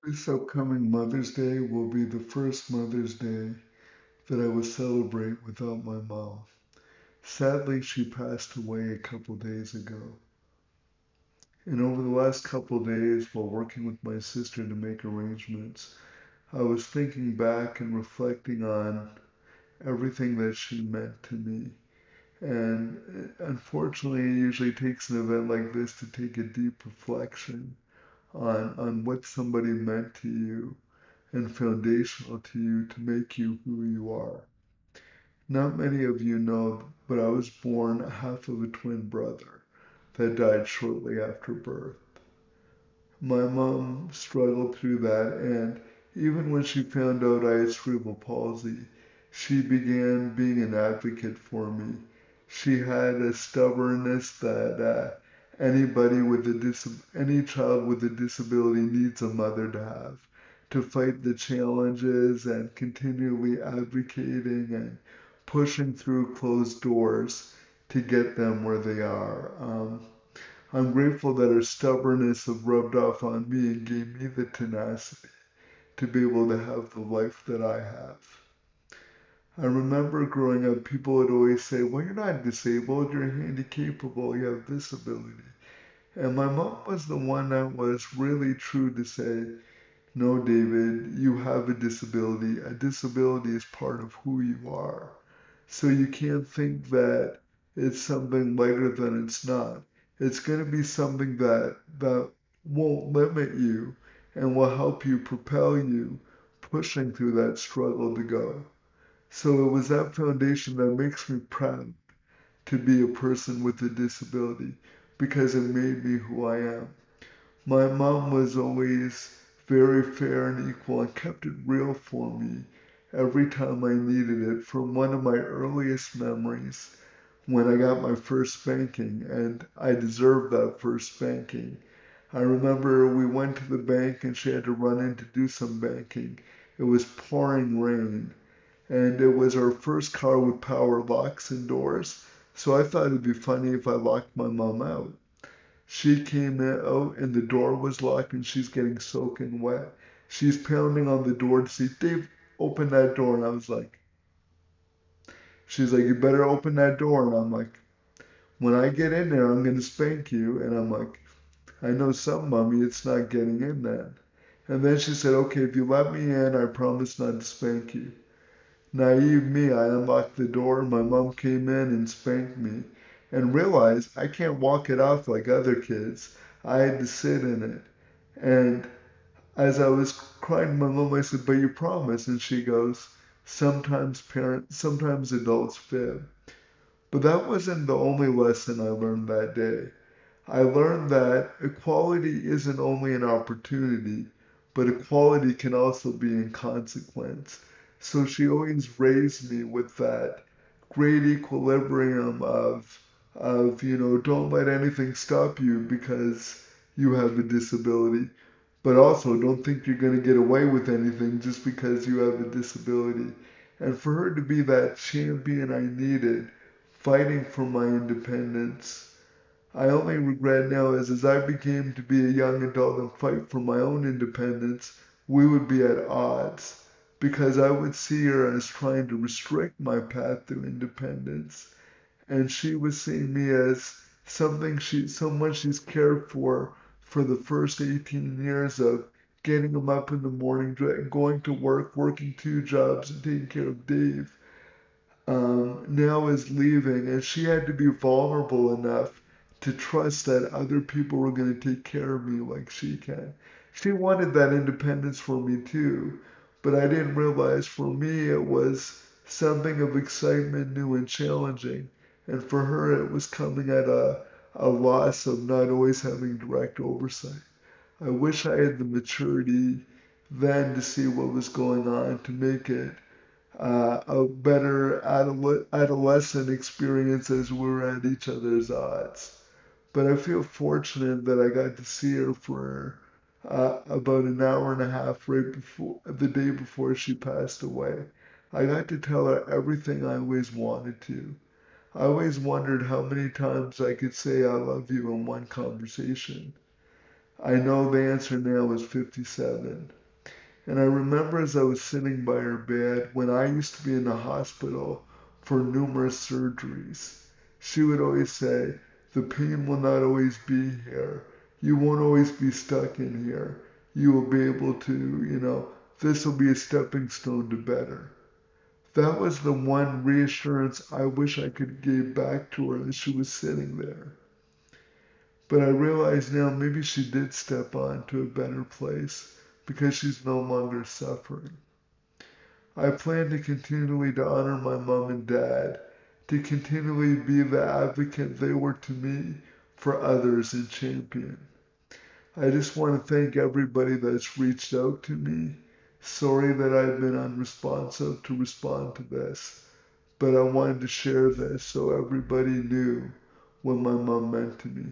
This upcoming Mother's Day will be the first Mother's Day that I will celebrate without my mom. Sadly, she passed away a couple days ago. And over the last couple days, while working with my sister to make arrangements, I was thinking back and reflecting on everything that she meant to me. And unfortunately, it usually takes an event like this to take a deep reflection on what somebody meant to you and foundational to you to make you who you are. Not many of you know, but I was born half of a twin brother that died shortly after birth. My mom struggled through that, and even when she found out I had cerebral palsy, she began being an advocate for me. She had a stubbornness that any child with a disability needs a mother to have, to fight the challenges and continually advocating and pushing through closed doors to get them where they are. I'm grateful that her stubbornness have rubbed off on me and gave me the tenacity to be able to have the life that I have. I remember growing up, people would always say, well, you're not disabled, you're handicapable, you have this ability. And my mom was the one that was really true to say, no, David, you have a disability. A disability is part of who you are. So you can't think that it's something lighter than it's not. It's going to be something that won't limit you and will help you propel you pushing through that struggle to go. So it was that foundation that makes me proud to be a person with a disability because it made me who I am. My mom was always very fair and equal and kept it real for me every time I needed it. From one of my earliest memories when I got my first spanking, and I deserved that first spanking. I remember we went to the bank and she had to run in to do some banking. It was pouring rain, and it was our first car with power locks and doors. So I thought it'd be funny if I locked my mom out. She came out and the door was locked and she's getting soaking wet. She's pounding on the door to see Dave open that door. And I was like, she's like, you better open that door. And I'm like, when I get in there, I'm going to spank you. And I'm like, I know some, mommy, it's not getting in then. And then she said, okay, if you let me in, I promise not to spank you. Naive me, I unlocked the door. My mom came in and spanked me and realized I can't walk it off like other kids. I had to sit in it. And as I was crying to my mom, I said, but you promised. And she goes, sometimes adults fib. But that wasn't the only lesson I learned that day. I learned that equality isn't only an opportunity, but equality can also be in consequence. So she always raised me with that great equilibrium of don't let anything stop you because you have a disability, but also don't think you're going to get away with anything just because you have a disability. And for her to be that champion I needed, fighting for my independence, I only regret now is as I became to be a young adult and fight for my own independence, we would be at odds because I would see her as trying to restrict my path to independence, and she was seeing me as someone she's cared for the first 18 years of getting him up in the morning, going to work, working two jobs, and taking care of Dave. Now is leaving, and she had to be vulnerable enough to trust that other people were going to take care of me like she can. She wanted that independence for me too, but I didn't realize for me it was something of excitement, new and challenging, and for her it was coming at a loss of not always having direct oversight. I wish I had the maturity then to see what was going on to make it a better adolescent experience as we were at each other's odds. But I feel fortunate that I got to see her for about an hour and a half right before the day before she passed away. I got to tell her everything I always wanted to. I always wondered how many times I could say I love you in one conversation. I know the answer now is 57. And I remember as I was sitting by her bed when I used to be in the hospital for numerous surgeries, she would always say, the pain will not always be here. You won't always be stuck in here. You will be able to, this will be a stepping stone to better. That was the one reassurance I wish I could give back to her as she was sitting there. But I realize now maybe she did step on to a better place because she's no longer suffering. I plan to continually to honor my mom and dad, to continually be the advocate they were to me for others and champion. I just want to thank everybody that's reached out to me. Sorry that I've been unresponsive to respond to this, but I wanted to share this so everybody knew what my mom meant to me.